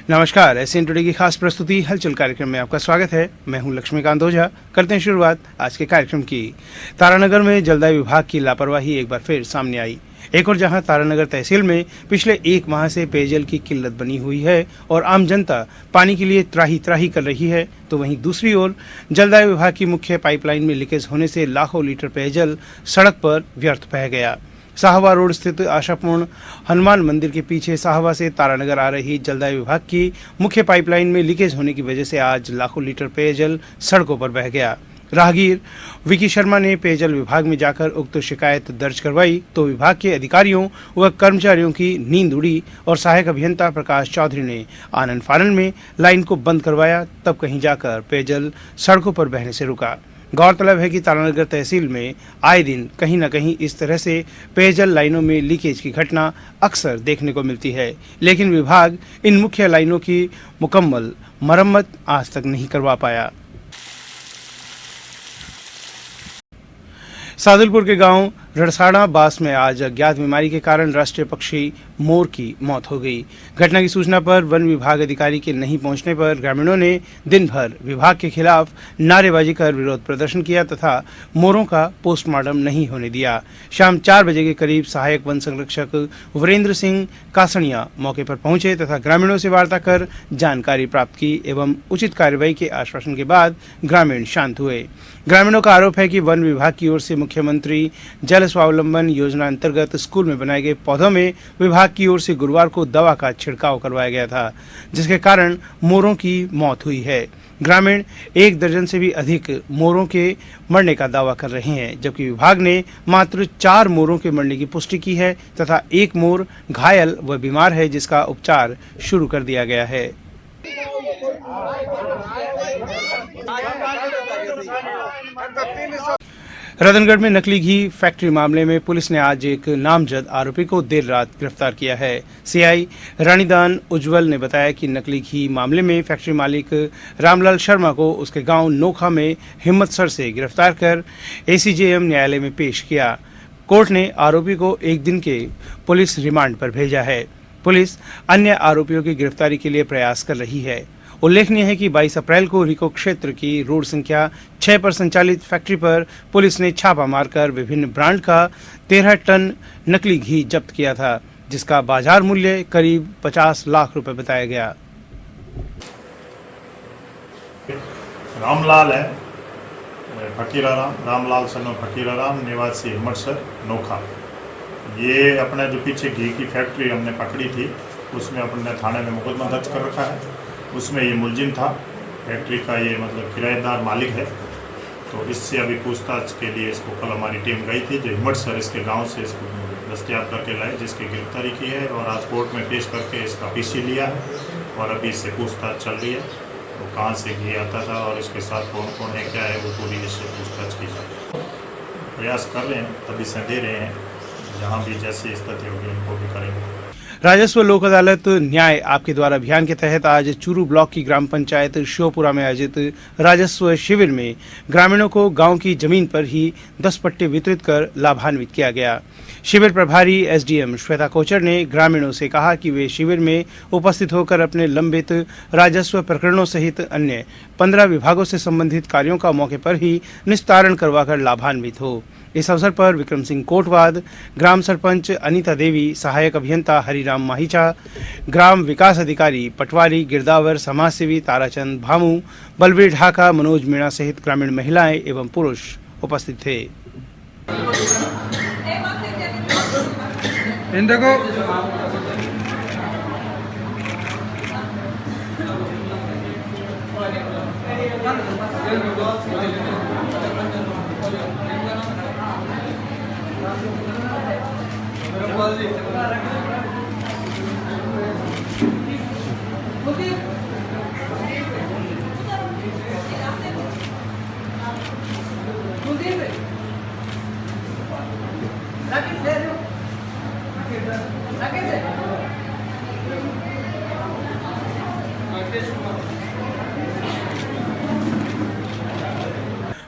नमस्कार, SN today की खास प्रस्तुति हलचल कार्यक्रम में आपका स्वागत है। मैं हूं लक्ष्मीकांत ओझा। करते हैं शुरुआत आज के कार्यक्रम की। तारानगर में जलदाय विभाग की लापरवाही एक बार फिर सामने आई। एक और जहां तारानगर तहसील में पिछले एक माह से पेयजल की किल्लत बनी हुई है और आम जनता पानी के लिए त्राही त्राही कर रही है, तो वहीं दूसरी ओर जलदाय विभाग की मुख्य पाइपलाइन में लीकेज होने से लाखों लीटर पेयजल सड़क पर व्यर्थ बह गया। साहवा रोड स्थित आशापूर्ण हनुमान मंदिर के पीछे साहवा से तारानगर आ रही जलदाय विभाग की मुख्य पाइपलाइन में लीकेज होने की वजह से आज लाखों लीटर पेयजल सड़कों पर बह गया। राहगीर विकी शर्मा ने पेयजल विभाग में जाकर उक्त शिकायत दर्ज करवाई, तो विभाग के अधिकारियों व कर्मचारियों की नींद उड़ी और सहायक अभियंता प्रकाश चौधरी ने आनन फानन में लाइन को बंद करवाया, तब कहीं जाकर पेयजल सड़कों पर बहने से रुका। गौरतलब है कि तारानगर तहसील में आए दिन कहीं न कहीं इस तरह से पेयजल लाइनों में लीकेज की घटना अक्सर देखने को मिलती है, लेकिन विभाग इन मुख्य लाइनों की मुकम्मल मरम्मत आज तक नहीं करवा पाया। सादुलपुर के गांव रड़साड़ा बास में आज अज्ञात बीमारी के कारण राष्ट्रीय पक्षी मोर की मौत हो गई। घटना की सूचना पर वन विभाग अधिकारी के नहीं पहुंचने पर ग्रामीणों ने दिन भर विभाग के खिलाफ नारेबाजी कर विरोध प्रदर्शन किया तथा मोरों का पोस्टमार्टम नहीं होने दिया। शाम 4 बजे के करीब सहायक वन संरक्षक वीरेंद्र सिंह कासनिया मौके पर पहुंचे तथा ग्रामीणों से वार्ता कर जानकारी प्राप्त की एवं उचित कार्रवाई के आश्वासन के बाद ग्रामीण शांत हुए। ग्रामीणों का आरोप है कि वन विभाग की ओर से मुख्यमंत्री जल स्वावलंबन योजना अंतर्गत स्कूल में बनाए गए पौधों में विभाग की ओर से गुरुवार को दवा का छिड़काव करवाया गया था, जिसके कारण मोरों की मौत हुई है। ग्रामीण 1 दर्जन से भी अधिक मोरों के मरने का दावा कर रहे हैं, जबकि विभाग ने मात्र 4 मोरों के मरने की पुष्टि की है तथा 1 मोर घायल व बीमार है, जिसका उपचार शुरू कर दिया गया है। रतनगढ़ में नकली घी फैक्ट्री मामले में पुलिस ने आज एक नामजद आरोपी को देर रात गिरफ्तार किया है। सीआई रानीदान उज्जवल ने बताया कि नकली घी मामले में फैक्ट्री मालिक रामलाल शर्मा को उसके गांव नोखा में हिम्मतसर से गिरफ्तार कर एसीजेएम न्यायालय में पेश किया। कोर्ट ने आरोपी को 1 दिन के पुलिस रिमांड पर भेजा है। पुलिस अन्य आरोपियों की गिरफ्तारी के लिए प्रयास कर रही है। उल्लेखनीय है कि 22 अप्रैल को रिको क्षेत्र की रोड संख्या 6 पर संचालित फैक्ट्री पर पुलिस ने छापा मारकर विभिन्न ब्रांड का 13 टन नकली घी जब्त किया था, जिसका बाजार मूल्य करीब 50 लाख रुपए बताया गया। रामलाल है, फकीराराम, रामलाल सन फकीराराम, निवासी हिम्मतसर नोखा। ये अपने जो पीछे घी की फैक्ट्री हमने पकड़ी थी, उसमें अपने थाने में मुकदमा दर्ज कर रखा है। उसमें ये मुलजिम था, फैक्ट्री का ये मतलब किराएदार मालिक है। तो इससे अभी पूछताछ के लिए इसको कल हमारी टीम गई थी, जो हिम्मतसर इसके गांव से इसको दस्तयाब करके लाए, जिसकी गिरफ्तारी की है और आज कोर्ट में पेश करके इसका पीसी लिया है और अभी इससे पूछताछ चल रही है। तो कहाँ से घी आता था और इसके साथ कौन कौन है, क्या है, वो पूरी इससे पूछताछ की जाए। प्रयास कर रहे हैं, तभी से दे रहे हैं, जहाँ भी जैसी स्थिति होगी उनको भी करेंगे। राजस्व लोक अदालत न्याय आपके द्वारा अभियान के तहत आज चूरू ब्लॉक की ग्राम पंचायत शिवपुरा में आयोजित राजस्व शिविर में ग्रामीणों को गांव की जमीन पर ही 10 पट्टे वितरित कर लाभान्वित किया गया। शिविर प्रभारी एसडीएम श्वेता कोचर ने ग्रामीणों से कहा कि वे शिविर में उपस्थित होकर अपने लंबित राजस्व प्रकरणों सहित अन्य 15 विभागों से संबंधित कार्यों का मौके पर ही निस्तारण करवाकर लाभान्वित हो। इस अवसर पर विक्रम सिंह कोटवाद, ग्राम सरपंच अनीता देवी, सहायक अभियंता हरिराम माहिचा, ग्राम विकास अधिकारी पटवारी गिरदावर, समाजसेवी ताराचंद भामू, बलबीर ढाका, मनोज मीणा सहित ग्रामीण महिलाएं एवं पुरुष उपस्थित थे।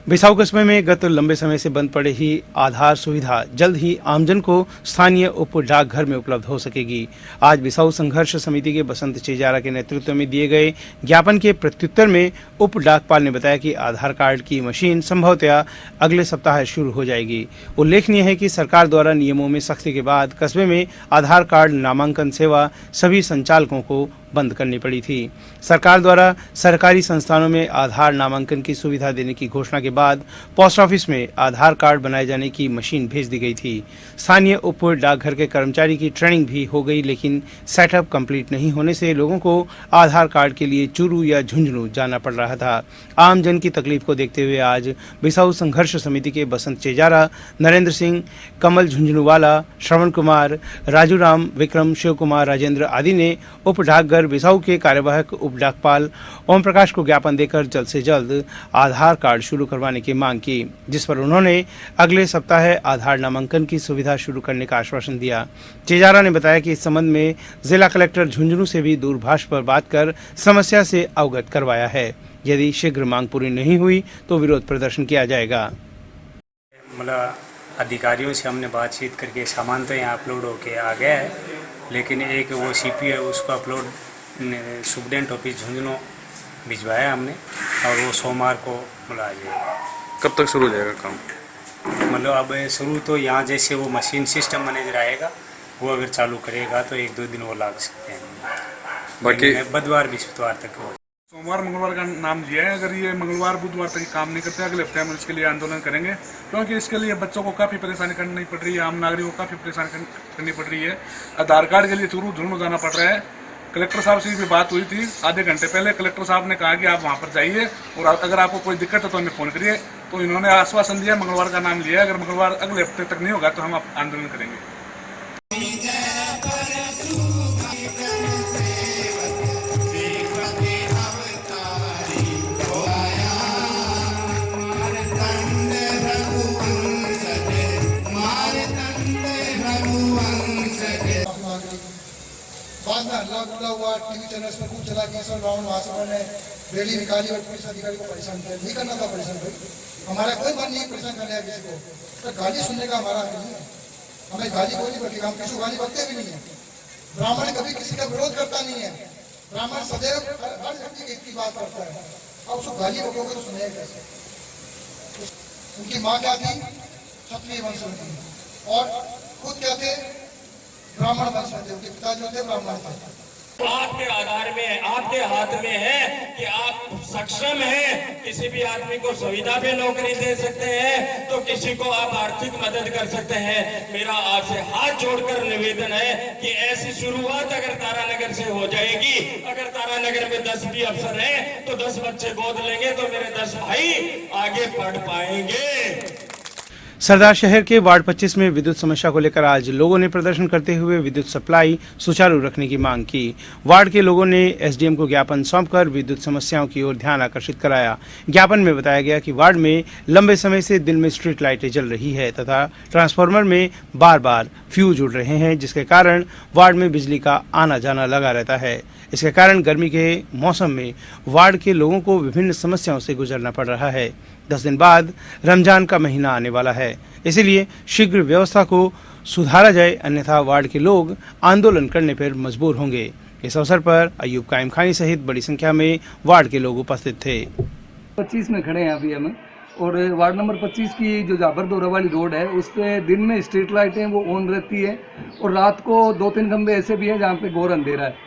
बिसाऊ कस्बे में गत लंबे समय से बंद पड़े ही आधार सुविधा जल्द ही आमजन को स्थानीय उप डाकघर में उपलब्ध हो सकेगी। आज बिसाऊ संघर्ष समिति के बसंत चेजारा के नेतृत्व में दिए गए ज्ञापन के प्रत्युत्तर में उप डाकपाल ने बताया कि आधार कार्ड की मशीन संभवतया अगले सप्ताह शुरू हो जाएगी। उल्लेखनीय है कि सरकार द्वारा नियमों में सख्ती के बाद कस्बे में आधार कार्ड नामांकन सेवा सभी संचालकों को बंद करनी पड़ी थी। सरकार द्वारा सरकारी संस्थानों में आधार नामांकन की सुविधा देने की घोषणा के बाद पोस्ट ऑफिस में आधार कार्ड बनाए जाने की मशीन भेज दी गई थी। स्थानीय उप डाकघर के कर्मचारी की ट्रेनिंग भी हो गई, लेकिन सेटअप कंप्लीट नहीं होने से लोगों को आधार कार्ड के लिए चूरू या झुंझुनू जाना पड़ रहा था। आम जन की तकलीफ को देखते हुए आज बिसाऊ संघर्ष समिति के बसंत चेजारा, नरेंद्र सिंह, कमल झुंझुनूवाला, श्रवण कुमार, राजू राम, विक्रम, शिव कुमार, राजेंद्र आदि ने उप डाकघर बिसाऊ के कार्यवाहक उप डाकपाल ओम प्रकाश को ज्ञापन देकर जल्द से जल्द आधार कार्ड शुरू करवाने की मांग की, जिस पर उन्होंने अगले सप्ताह आधार नामांकन की सुविधा शुरू करने का आश्वासन दिया। चेजारा ने बताया कि इस संबंध में जिला कलेक्टर झुंझुनू से भी दूरभाष पर बात कर समस्या से अवगत करवाया है। यदि शीघ्र मांग पूरी नहीं हुई तो विरोध प्रदर्शन किया जाएगा। मतलब अधिकारियों से हमने बातचीत करके सामान तो यहाँ अपलोड होके आ गया है, लेकिन एक वो सीपी है उसको अपलोड सुप्रीडेंट ऑफिस झुंझुनू भिजवाया हमने और वो सोमवार को मतलब आ जाएगा। कब तक शुरू हो जाएगा काम? मतलब अब शुरू तो यहाँ जैसे वो मशीन सिस्टम मैनेजर आएगा वो अगर चालू करेगा तो 1-2 दिन वो लग सकते हैं, बाकी बुधवार बृहस्पतिवार तक हो। सोमवार मंगलवार का नाम लिया है। अगर ये मंगलवार बुधवार तक काम नहीं करते अगले हफ्ते हम इसके लिए आंदोलन करेंगे, क्योंकि इसके लिए बच्चों को काफ़ी परेशानी करनी पड़ रही है, आम नागरिकों को काफ़ी परेशानी करनी पड़ रही है। आधार कार्ड के लिए चूरू झुंझुनू जाना पड़ रहा है। कलेक्टर साहब से भी बात हुई थी आधे घंटे पहले। कलेक्टर साहब ने कहा कि आप वहाँ पर जाइए और अगर आपको कोई दिक्कत है तो हमें फ़ोन करिए। तो इन्होंने आश्वासन दिया, मंगलवार का नाम लिया है। अगर मंगलवार अगले हफ्ते तक नहीं होगा तो हम आंदोलन करेंगे। बाद में हल्ला गुल्ला हुआ, टीवी चैनल्स में खूब चला कि सर राउंड वहाँ से उन्होंने रैली निकाली और पुलिस अधिकारी को परेशान किया। नहीं करना था परेशान भाई, हमारा कोई मन नहीं परेशान करने का किसी को, तो गाली सुनने का हमारा नहीं है। हमें गाली कोई नहीं बल्कि हम किसी को गाली बकते भी नहीं है। ब्राह्मण कभी किसी का विरोध करता नहीं है। ब्राह्मण सदैव हर व्यक्ति की बात करता है। अब उसको गाली बकोगे तो सुनेगा कैसे? उनकी माँ क्या थी? क्षत्रिय वंश थी और खुद क्या थे? ब्राह्मण वंश थे। उनके पिता जो थे ब्राह्मण थे। आपके आधार में, आपके हाथ में है कि आप सक्षम हैं, किसी भी आदमी को सुविधा पे नौकरी दे सकते हैं, तो किसी को आप आर्थिक मदद कर सकते हैं। मेरा आपसे हाथ जोड़कर निवेदन है कि ऐसी शुरुआत अगर तारानगर से हो जाएगी, अगर तारानगर में 10 भी अफसर हैं तो 10 बच्चे गोद लेंगे तो मेरे 10 भाई आगे बढ़ पाएंगे। सरदार शहर के वार्ड 25 में विद्युत समस्या को लेकर आज लोगों ने प्रदर्शन करते हुए विद्युत सप्लाई सुचारू रखने की मांग की। वार्ड के लोगों ने एसडीएम को ज्ञापन सौंपकर विद्युत समस्याओं की ओर ध्यान आकर्षित कराया। ज्ञापन में बताया गया कि वार्ड में लंबे समय से दिन में स्ट्रीट लाइटें जल रही है तथा ट्रांसफार्मर में बार बार फ्यूज उड़ रहे हैं, जिसके कारण वार्ड में बिजली का आना जाना लगा रहता है। इसके कारण गर्मी के मौसम में वार्ड के लोगों को विभिन्न समस्याओं से गुजरना पड़ रहा है। 10 दिन बाद रमजान का महीना आने वाला है, इसलिए शीघ्र व्यवस्था को सुधारा जाए, अन्यथा वार्ड के लोग आंदोलन करने पर मजबूर होंगे। इस अवसर पर अयूब कायम खानी सहित बड़ी संख्या में वार्ड के लोग उपस्थित थे। 25 में खड़े हैं अभी हम, और वार्ड नंबर 25 की जो जाबर दौरा वाली रोड है उस पर दिन में स्ट्रीट लाइटें वो ऑन रहती है और रात को 2-3 खंबे ऐसे भी हैं जहाँ पे घोर अंधेरा है।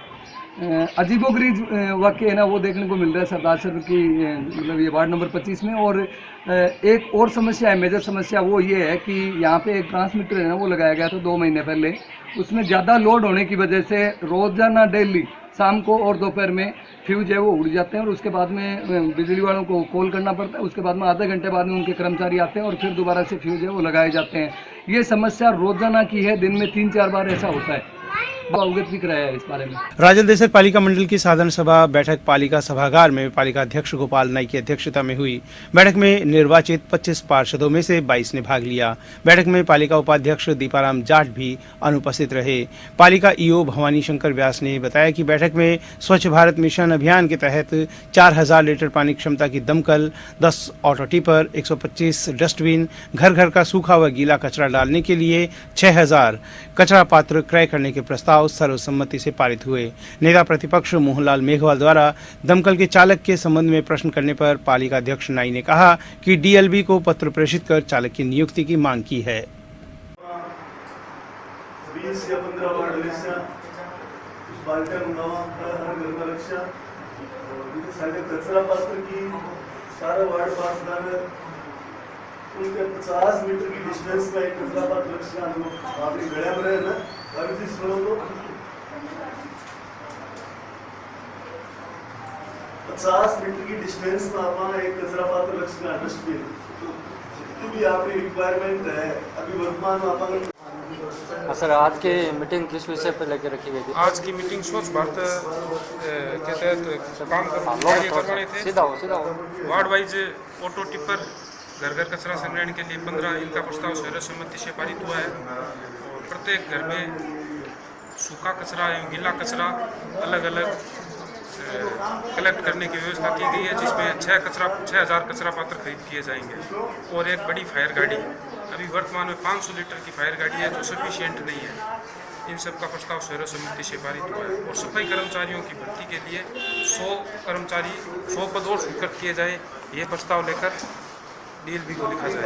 अजीबोगरीब वाक्य है ना वो देखने को मिल रहा है सरदार शहर की मतलब ये वार्ड नंबर 25 में। और एक और समस्या है, मेजर समस्या वो ये है कि यहाँ पे एक ट्रांसमीटर है ना वो लगाया गया था 2 महीने पहले। उसमें ज़्यादा लोड होने की वजह से रोज़ाना डेली शाम को और दोपहर में फ्यूज है वो उड़ जाते हैं और उसके बाद में बिजली वालों को कॉल करना पड़ता है। उसके बाद में आधे घंटे बाद में उनके कर्मचारी आते हैं और फिर दोबारा से फ्यूज है वो लगाए जाते हैं। ये समस्या रोज़ाना की है, दिन में 3-4 बार ऐसा होता है। अवगत भी कराया है इस बारे में। राजल देसर पालिका मंडल की साधारण सभा बैठक पालिका सभागार में पालिका अध्यक्ष गोपाल नाई की अध्यक्षता में हुई। बैठक में निर्वाचित 25 पार्षदों में से 22 ने भाग लिया। बैठक में पालिका उपाध्यक्ष दीपाराम जाट भी अनुपस्थित रहे। पालिका ईओ भवानी शंकर व्यास ने बताया कि बैठक में स्वच्छ भारत मिशन अभियान के तहत 4000 लीटर पानी क्षमता की दमकल, 10 ऑटो टिपर, 125 डस्टबिन, घर घर का सूखा व गीला कचरा डालने के लिए 6000 कचरा पात्र क्रय करने के प्रस्ताव सर्वसम्मति से पारित हुए। नेता प्रतिपक्ष मोहनलाल मेघवाल द्वारा दमकल के चालक के संबंध में प्रश्न करने पर पालिका अध्यक्ष नाई ने कहा कि डीएलबी को पत्र प्रेषित कर चालक की नियुक्ति की मांग की है। 20 या 15 वार्ड बाल्टियां मंगावा हर घर में रक्षा साढ़े कचरा पात्र की सारा वार्ड पास उनके 50 मीटर की डिस्टेंस में एक कचरा पात्र रक्षा आपकी गड़िया में रहे ना अभी जी सुनो तो 50 मीटर की डिस्टेंस में आप एक कचरा पात्र रक्षा डस्टबिन जितनी भी आपकी रिक्वायरमेंट है अभी वर्तमान में आप सर आज की मीटिंग किस विषय पर लेकर रखी गई थी? आज की मीटिंग स्वच्छ भारत के तहत काम करवाने थे। सीधा हो वार्ड वाइज ऑटो टिपर घर घर कचरा संग्रहण के लिए 15 इनका प्रस्ताव सर्वसम्मति से पारित हुआ है और प्रत्येक घर में सूखा कचरा एवं गीला कचरा अलग अलग कलेक्ट करने की व्यवस्था की गई है, जिसमें 6000 कचरा पात्र खरीद किए जाएंगे और एक बड़ी फायर गाड़ी, अभी वर्तमान में 500 लीटर की फायर गाड़ी है जो सफिशिएंट नहीं है। इन सब का प्रस्ताव सर्वसम्मति से पारित हुआ है और सफाई कर्मचारियों की भर्ती के लिए 100 पद और स्वीकृत किए जाए, ये प्रस्ताव लेकर डीएलबी को लिखा जाए।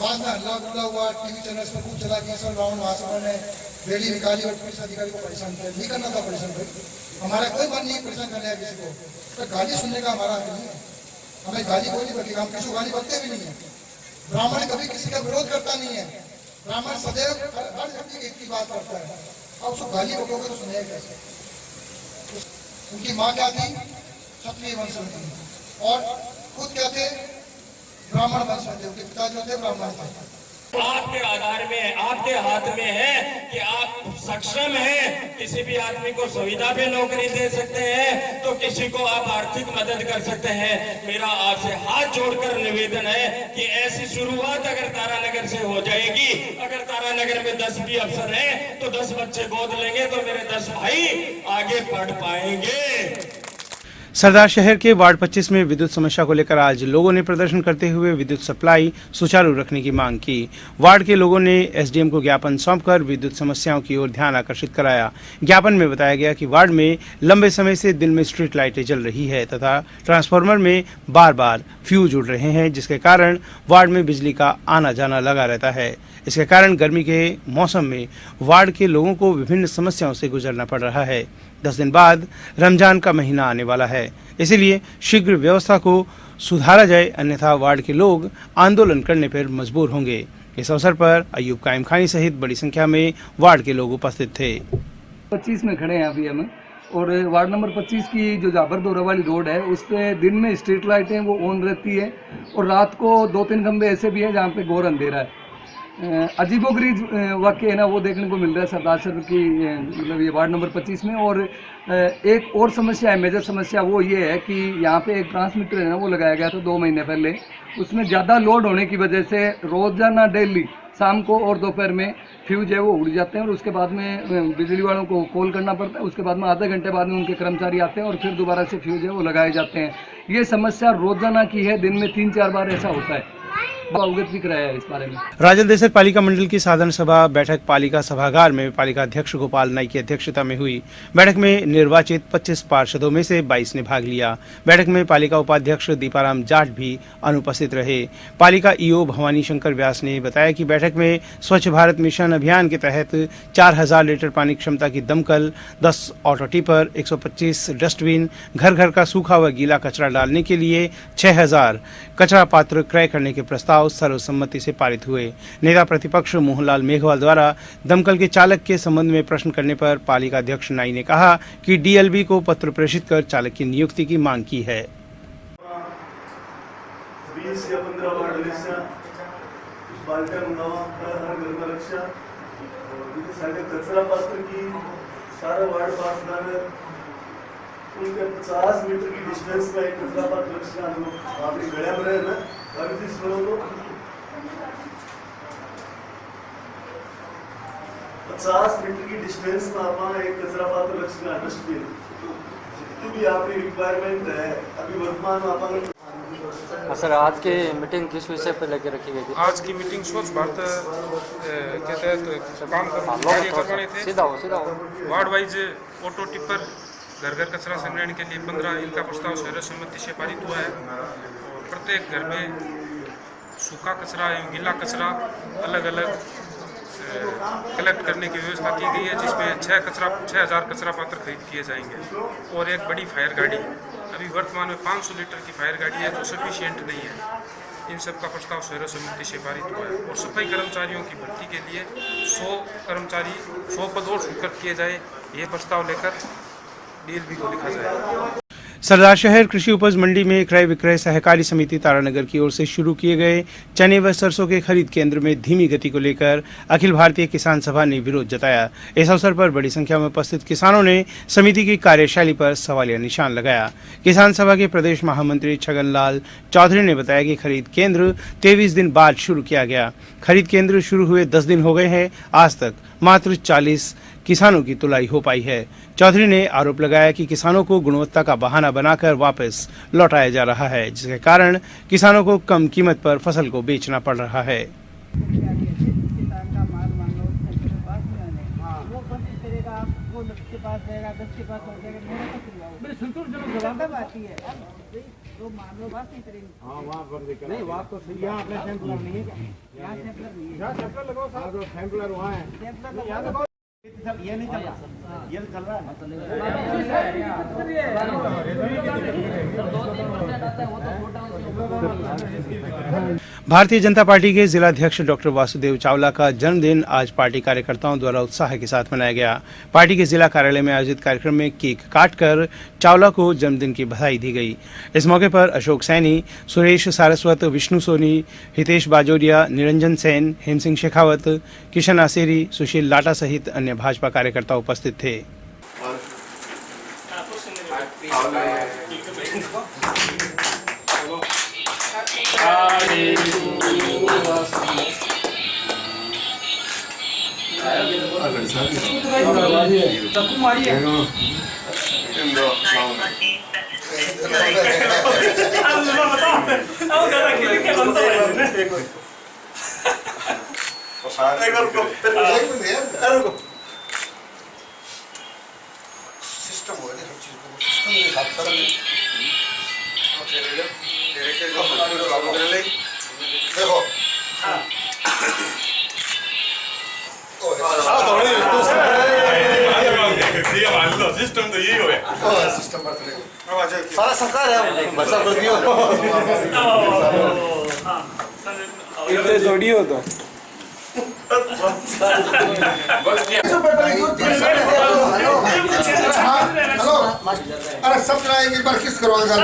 बाद में हल्ला गुल्ला हुआ, टीवी चैनल्स में खूब चला कि सर राउंड महासभा ने रैली निकाली और पुलिस अधिकारी को परेशान किया। नहीं करना था परेशान भाई, हमारा कोई मन नहीं परेशान करने है किसी को, तो गाली सुनने का हमारा हक नहीं है। हमें गाली कोई नहीं बल्कि हम किसी को गाली बकते भी नहीं है। ब्राह्मण कभी किसी का विरोध करता नहीं है, ब्राह्मण सदैव हर व्यक्ति की बात करता है। अब उसको गाली बकोगे तो सुनेगा कैसे? उनकी माँ क्या थी? क्षत्रिय वंश में थी और खुद क्या थे? ब्राह्मण वंश में थे। उनके पिता जो थे ब्राह्मण थे। आपके आधार में, आपके हाथ में है कि आप सक्षम हैं, किसी भी आदमी को सुविधा पे नौकरी दे सकते हैं, तो किसी को आप आर्थिक मदद कर सकते हैं। मेरा आपसे हाथ जोड़कर निवेदन है कि ऐसी शुरुआत अगर तारानगर से हो जाएगी, अगर तारानगर में 10 भी अफसर हैं तो 10 बच्चे गोद लेंगे तो मेरे 10 भाई आगे बढ़ पाएंगे। सरदार शहर के वार्ड 25 में विद्युत समस्या को लेकर आज लोगों ने प्रदर्शन करते हुए विद्युत सप्लाई सुचारू रखने की मांग की। वार्ड के लोगों ने एसडीएम को ज्ञापन सौंपकर विद्युत समस्याओं की ओर ध्यान आकर्षित कराया। ज्ञापन में बताया गया कि वार्ड में लंबे समय से दिन में स्ट्रीट लाइटें जल रही है तथा ट्रांसफार्मर में बार बार फ्यूज उड़ रहे हैं, जिसके कारण वार्ड में बिजली का आना जाना लगा रहता है। इसके कारण गर्मी के मौसम में वार्ड के लोगों को विभिन्न समस्याओं से गुजरना पड़ रहा है। 10 दिन बाद रमजान का महीना आने वाला है, इसलिए शीघ्र व्यवस्था को सुधारा जाए, अन्यथा वार्ड के लोग आंदोलन करने पर मजबूर होंगे। इस अवसर पर अयूब कायम खानी सहित बड़ी संख्या में वार्ड के लोग उपस्थित थे। 25 में खड़े हैं अभी हम, और वार्ड नंबर 25 की जो जाबर दौरा वाली रोड है उस पर दिन में स्ट्रीट लाइटें वो ऑन रहती है और रात को 2-3 खंबे ऐसे भी हैं जहाँ पे घोर अंधेरा है। अजीबोगरीब वाक्य है ना वो देखने को मिल रहा है सरदार शहर की मतलब ये वार्ड नंबर 25 में। और एक और समस्या है, मेजर समस्या वो ये है कि यहाँ पे एक ट्रांसमीटर है ना वो लगाया गया था 2 महीने पहले। उसमें ज़्यादा लोड होने की वजह से रोजाना डेली शाम को और दोपहर में फ्यूज है वो उड़ जाते हैं और उसके बाद में बिजली वालों को कॉल करना पड़ता है। उसके बाद में आधे घंटे बाद में उनके कर्मचारी आते हैं और फिर दोबारा से फ्यूज है वो लगाए जाते हैं। ये समस्या रोजाना की है, दिन में 3-4 बार ऐसा होता है। अवगत भी कराया है इस बारे में। राजल देसर पालिका मंडल की साधारण सभा बैठक पालिका सभागार में पालिका अध्यक्ष गोपाल नाई की अध्यक्षता में हुई। बैठक में निर्वाचित 25 पार्षदों में से 22 ने भाग लिया। बैठक में पालिका उपाध्यक्ष दीपाराम जाट भी अनुपस्थित रहे। पालिका ईओ भवानी शंकर व्यास ने बताया कि बैठक में स्वच्छ भारत मिशन अभियान के तहत 4000 लीटर पानी क्षमता की दमकल, 10 ऑटो टिपर, 125 डस्टबिन, घर घर का सूखा व गीला कचरा डालने के लिए 6000 कचरा पात्र क्रय करने के प्रस्ताव प्रस्ताव सर्वसम्मति से पारित हुए। नेता प्रतिपक्ष मोहनलाल मेघवाल द्वारा दमकल के चालक के संबंध में प्रश्न करने पर पालिका अध्यक्ष नाई ने कहा कि डीएलबी को पत्र प्रेषित कर चालक की नियुक्ति की मांग की है। 20 या 15 वार्ड लिस्टा उस बाल्टिया मंगावा हर घर में रक्षा जिथे साढ़े कचरा पात्र की सारा वार्ड पास दाने उनके 50 मीटर की डिस्टेंस में एक कचरा पात्र रक्षा अपनी गड़िया में रहे ना अभी जिस सुनो तो 50 मीटर की डिस्टेंस में अपना एक कचरा पात्र रक्षा डस्टबिन जितनी भी आपकी रिक्वायरमेंट है अभी वर्तमान में अपन सर आज की मीटिंग किस विषय पर लेकर रखी गई थी? आज की मीटिंग स्वच्छ भारत के तहत काम कार्य करवाने थे। सीधा हो वार्ड वाइज ऑटो टिपर घर घर कचरा संग्रहण के लिए 15 इनका प्रस्ताव सर्वसम्मति से पारित हुआ है और प्रत्येक घर में सूखा कचरा एवं गीला कचरा अलग अलग कलेक्ट करने की व्यवस्था की गई है, जिसमें 6000 कचरा पात्र खरीद किए जाएंगे और एक बड़ी फायर गाड़ी, अभी वर्तमान में 500 लीटर की फायर गाड़ी है जो सफिशिएंट नहीं है। इन सब का प्रस्ताव सर्वसम्मति से पारित हुआ है और सफाई कर्मचारियों की भर्ती के लिए 100 पद और स्वीकृत किए जाए, ये प्रस्ताव लेकर डीएलबी को लिखा जाए। सरदार शहर कृषि उपज मंडी में क्रय विक्रय सहकारी समिति तारानगर की ओर से शुरू किए गए चने व सरसों के खरीद केंद्र में धीमी गति को लेकर अखिल भारतीय किसान सभा ने विरोध जताया। इस अवसर पर बड़ी संख्या में उपस्थित किसानों ने समिति की कार्यशैली पर सवालिया निशान लगाया। किसान सभा के प्रदेश महामंत्री छगनलाल चौधरी ने बताया कि खरीद केंद्र 23 दिन बाद शुरू किया गया। खरीद केंद्र शुरू हुए 10 दिन हो गए हैं, आज तक मात्र 40 किसानों की तुलाई हो पाई है। चौधरी ने आरोप लगाया कि किसानों को गुणवत्ता का बहाना बनाकर वापस लौटाया जा रहा है, जिसके कारण किसानों को कम कीमत पर फसल को बेचना पड़ रहा है। ये नहीं चल रहा, ये चल रहा है। भारतीय जनता पार्टी के जिलाध्यक्ष डॉक्टर वासुदेव चावला का जन्मदिन आज पार्टी कार्यकर्ताओं द्वारा उत्साह के साथ मनाया गया। पार्टी के जिला कार्यालय में आयोजित कार्यक्रम में केक काटकर चावला को जन्मदिन की बधाई दी गई। इस मौके पर अशोक सैनी, सुरेश सारस्वत, विष्णु सोनी, हितेश बाजोरिया, निरंजन सेन, हेम सिंह शेखावत, किशन आसेरी, सुशील लाटा सहित अन्य भाजपा कार्यकर्ता उपस्थित थे। सिस्टम हो गया हर चीज को सिस्टम के हिसाब से देखो सिस्टम तो यही हो गया। सिस्टम सारा सरकार है बच्चा कर दियो इतने थोड़ी हो तो हेलो अरे सब चलाएंगे एक बार किस करवाएगा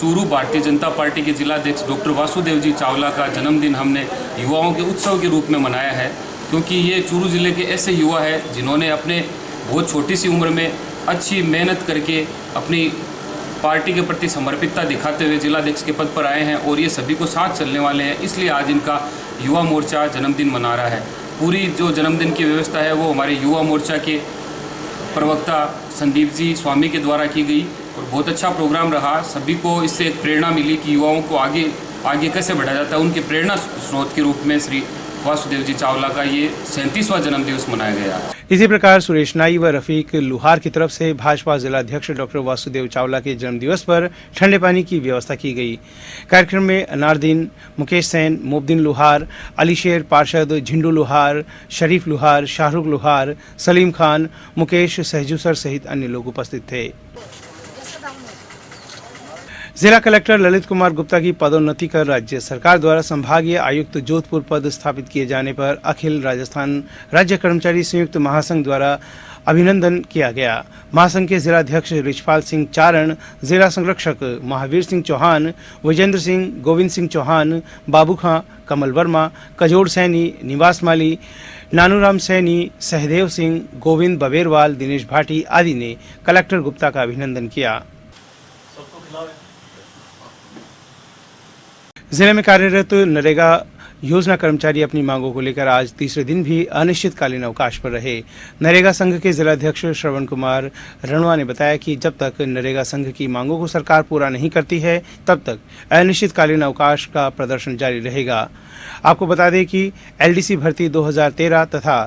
चूरू भारतीय जनता पार्टी के जिलाध्यक्ष डॉक्टर वासुदेव जी चावला का जन्मदिन हमने युवाओं के उत्सव के रूप में मनाया है, क्योंकि ये चूरू जिले के ऐसे युवा हैं जिन्होंने अपने बहुत छोटी सी उम्र में अच्छी मेहनत करके अपनी पार्टी के प्रति समर्पितता दिखाते हुए जिलाध्यक्ष के पद पर आए हैं और ये सभी को साथ चलने वाले हैं। इसलिए आज इनका युवा मोर्चा जन्मदिन मना रहा है। पूरी जो जन्मदिन की व्यवस्था है वो हमारे युवा मोर्चा के प्रवक्ता संदीप जी स्वामी के द्वारा की गई और बहुत अच्छा प्रोग्राम रहा। सभी को इससे एक प्रेरणा मिली कि युवाओं को आगे कैसे बढ़ाया जाता है। उनके प्रेरणा स्रोत के रूप में श्री वासुदेव जी चावला का ये 37वां जन्मदिवस मनाया गया। इसी प्रकार सुरेश नाई व रफीक लुहार की तरफ से भाजपा जिलाध्यक्ष डॉक्टर वासुदेव चावला के जन्मदिवस पर ठंडे पानी की व्यवस्था की गई। कार्यक्रम में अनारदीन, मुकेश सेन, मोबदीन लुहार, अलीशेर पार्षद, झिंडू लुहार, शरीफ लुहार, शाहरुख लुहार, सलीम खान, मुकेश सहजूसर सहित अन्य लोग उपस्थित थे। जिला कलेक्टर ललित कुमार गुप्ता की पदोन्नति कर राज्य सरकार द्वारा संभागीय आयुक्त जोधपुर पद स्थापित किए जाने पर अखिल राजस्थान राज्य कर्मचारी संयुक्त महासंघ द्वारा अभिनंदन किया गया। महासंघ के जिलाध्यक्ष रिचपाल सिंह चारण, जिला संरक्षक महावीर सिंह चौहान, विजेंद्र सिंह, गोविंद सिंह चौहान, बाबू खां, कमल वर्मा, कजोड़ सैनी, निवास माली, नानूराम सैनी, सहदेव सिंह, गोविंद बबेरवाल, दिनेश भाटी आदि ने कलेक्टर गुप्ता का अभिनंदन किया। जिले में कार्यरत नरेगा योजना कर्मचारी अपनी मांगों को लेकर आज तीसरे दिन भी अनिश्चितकालीन अवकाश पर रहे। नरेगा संघ के जिलाध्यक्ष श्रवण कुमार रणवा ने बताया कि जब तक नरेगा संघ की मांगों को सरकार पूरा नहीं करती है तब तक अनिश्चितकालीन अवकाश का प्रदर्शन जारी रहेगा। आपको बता दें कि एलडीसी भर्ती 2013 तथा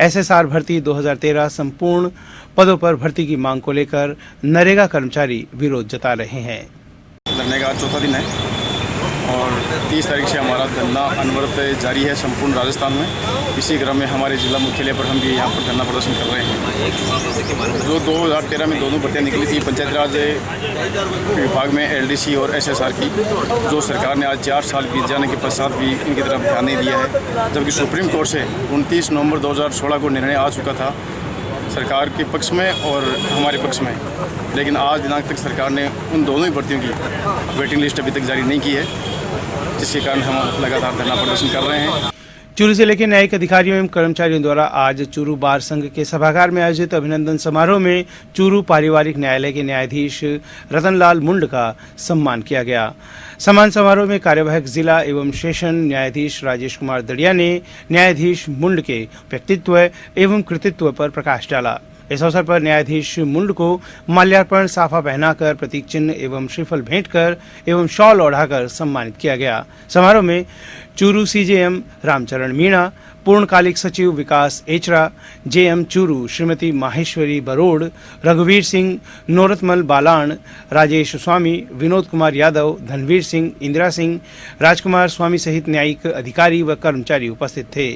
एसएसआर भर्ती 2013 संपूर्ण पदों पर भर्ती की मांग को लेकर नरेगा कर्मचारी विरोध जता रहे हैं। धरने का चौथा दिन है और 30 तारीख से हमारा धरना अनवरत जारी है संपूर्ण राजस्थान में। इसी क्रम में हमारे जिला मुख्यालय पर हम भी यहाँ पर धरना प्रदर्शन कर रहे हैं। जो 2013 में दोनों भर्तियाँ निकली थी पंचायत राज विभाग में एलडीसी और एसएसआर की, जो सरकार ने आज 4 साल बीत जाने के पश्चात भी इनकी तरफ ध्यान नहीं दिया है, जबकि सुप्रीम कोर्ट से 29 नवंबर 2016 को निर्णय आ चुका था सरकार के पक्ष में और हमारे पक्ष में, लेकिन आज दिनांक तक सरकार ने उन दोनों ही भर्तियों की वेटिंग लिस्ट अभी तक जारी नहीं की है, जिसके कारण हम लगातार धरना प्रदर्शन कर रहे हैं। चूरू जिले के न्यायिक अधिकारियों एवं कर्मचारियों द्वारा आज चूरू बार संघ के सभागार में आयोजित अभिनंदन समारोह में चूरू पारिवारिक न्यायालय के न्यायाधीश रतनलाल मुंड का सम्मान किया गया। सम्मान समारोह में कार्यवाहक जिला एवं सेशन न्यायाधीश राजेश कुमार दड़िया ने न्यायाधीश मुंड के व्यक्तित्व एवं कृतित्व पर प्रकाश डाला। इस अवसर पर न्यायाधीश मुंड को माल्यार्पण, साफा पहनाकर, प्रतीक चिन्ह एवं श्रीफल भेंट कर एवं शॉल ओढ़ाकर सम्मानित किया गया। समारोह में चूरू सीजेएम रामचरण मीणा, पूर्णकालिक सचिव विकास एचरा, जेएम चूरू श्रीमती माहेश्वरी बरोड़, रघुवीर सिंह, नोरतमल बालाण, राजेश स्वामी, विनोद कुमार यादव, धनवीर सिंह, इंदिरा सिंह, राजकुमार स्वामी सहित न्यायिक अधिकारी व कर्मचारी उपस्थित थे।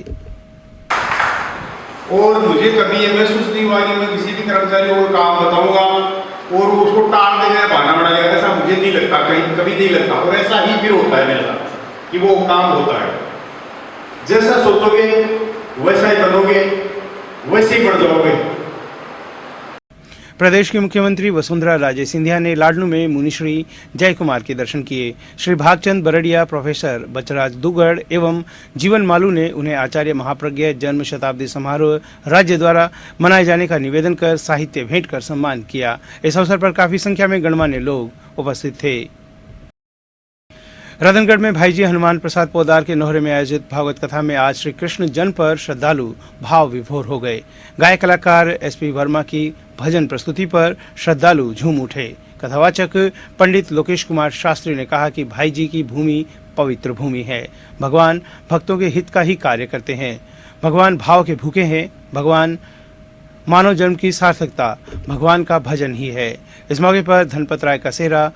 और मुझे कभी ये महसूस नहीं हुआ कि मैं किसी भी कर्मचारी को काम बताऊंगा और वो उसको टाल देगा, बहाना बनाएगा, ऐसा मुझे नहीं लगता, कहीं कभी नहीं लगता। और ऐसा ही फिर होता है मेरे साथ कि वो काम होता है, जैसा सोचोगे वैसा ही बनोगे, वैसे ही बढ़ जाओगे। प्रदेश के मुख्यमंत्री वसुंधरा राजे सिंधिया ने लाडनू में मुनिश्री जय कुमार के दर्शन किए। श्री भागचंद बरड़िया, प्रोफेसर बचराज दुगड़ एवं जीवन मालू ने उन्हें आचार्य महाप्रज्ञ जन्म शताब्दी समारोह राज्य द्वारा मनाए जाने का निवेदन कर साहित्य भेंट कर सम्मान किया। इस अवसर पर काफी संख्या में गणमान्य लोग उपस्थित थे। रतनगढ़ में भाईजी हनुमान प्रसाद पोदार के नोहरे में आयोजित भागवत कथा में आज श्री कृष्ण जन्म पर श्रद्धालु भाव विभोर हो गए। गायक कलाकार एसपी वर्मा की भजन प्रस्तुति पर श्रद्धालु झूम उठे। कथावाचक पंडित लोकेश कुमार शास्त्री ने कहा कि भाईजी की भूमि पवित्र भूमि है। भगवान भक्तों के हित का ही कार्य करते हैं। भगवान भाव के भूखे हैं। भगवान मानव जन्म की सार्थकता भगवान का भजन ही है। इस मौके पर धनपत राय कसेरा,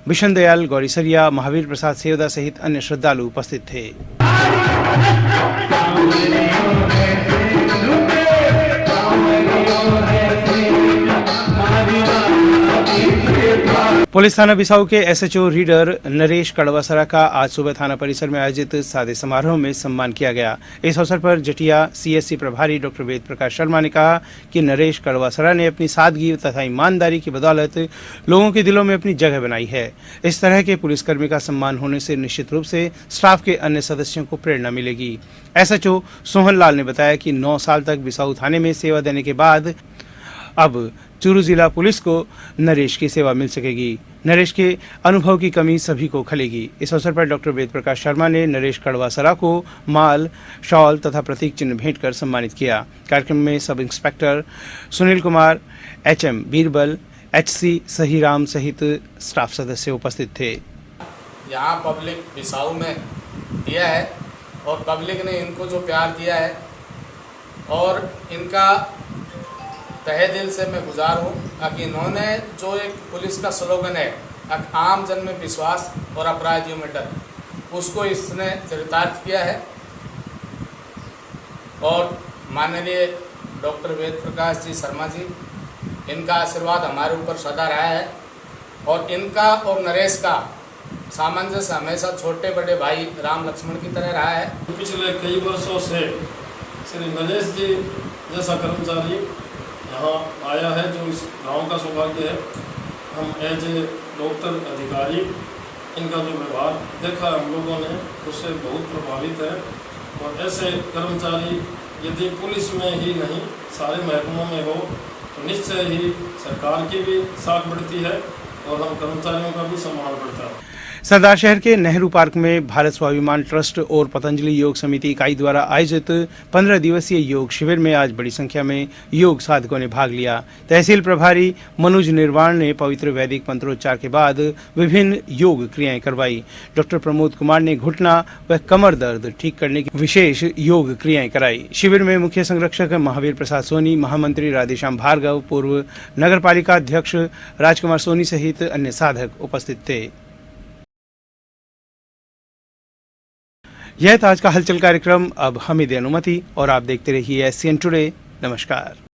बिशन दयाल गौरीसरिया, महावीर प्रसाद सेवदा सहित अन्य श्रद्धालु उपस्थित थे। पुलिस थाना बिसाऊ के एसएचओ रीडर नरेश कड़वासरा का आज सुबह थाना परिसर में आयोजित सादे समारोह में सम्मान किया गया। इस अवसर पर जटिया सीएससी प्रभारी डॉक्टर वेद प्रकाश शर्मा ने कहा कि नरेश कड़वासरा ने अपनी सादगी तथा ईमानदारी की बदौलत लोगों के दिलों में अपनी जगह बनाई है। इस तरह के पुलिसकर्मी का सम्मान होने से निश्चित रूप से स्टाफ के अन्य सदस्यों को प्रेरणा मिलेगी। एसएचओ सोहन लाल ने बताया कि 9 साल तक बिसाऊ थाने में सेवा देने के बाद अब चूरू जिला पुलिस को नरेश की सेवा मिल सकेगी। नरेश के अनुभव की कमी सभी को खलेगी। इस अवसर पर डॉक्टर वेद प्रकाश शर्मा ने नरेश कड़वासरा को माल, शॉल तथा प्रतीक चिन्ह भेंट कर सम्मानित किया। कार्यक्रम में sub inspector Sunil Kumar, HM Birbal, HC Sahiram सहित स्टाफ सदस्य उपस्थित थे। यहाँ पब्लिक बिसाऊ में दिया है और पब्लिक ने इनको जो प्यार दिया है और इनका तहे दिल से मैं गुजार हूँ कि इन्होंने जो एक पुलिस का स्लोगन है आम जन में विश्वास और अपराधियों में डर, उसको इसने चरितार्थ किया है। और माननीय डॉक्टर वेद प्रकाश जी शर्मा जी, इनका आशीर्वाद हमारे ऊपर सदा रहा है और इनका और नरेश का सामंजस्य हमेशा छोटे बड़े भाई राम लक्ष्मण की तरह रहा है। पिछले कई वर्षों से श्री नरेश जी जैसा कर्मचारी यहाँ आया है, जो इस गांव का सौभाग्य है। हम एज ए डॉक्टर अधिकारी इनका जो व्यवहार देखा हम लोगों ने, उससे बहुत प्रभावित है। और ऐसे कर्मचारी यदि पुलिस में ही नहीं सारे महकमों में हो तो निश्चय ही सरकार की भी साख बढ़ती है और हम कर्मचारियों का भी सम्मान बढ़ता है। सरदार शहर के नेहरू पार्क में भारत स्वाभिमान ट्रस्ट और पतंजलि योग समिति इकाई द्वारा आयोजित 15 दिवसीय योग शिविर में आज बड़ी संख्या में योग साधकों ने भाग लिया। तहसील प्रभारी मनोज निर्वाण ने पवित्र वैदिक मंत्रोच्चार के बाद विभिन्न योग क्रियाएं करवाई। डॉक्टर प्रमोद कुमार ने घुटना व कमर दर्द ठीक करने की विशेष योग क्रियाएं कराई। शिविर में मुख्य संरक्षक महावीर प्रसाद सोनी, महामंत्री राधेश्याम भार्गव, पूर्व नगर पालिका अध्यक्ष राजकुमार सोनी सहित अन्य साधक उपस्थित थे। यह था आज का हलचल कार्यक्रम। अब हमें दे अनुमति और आप देखते रहिए SCN टुडे। नमस्कार।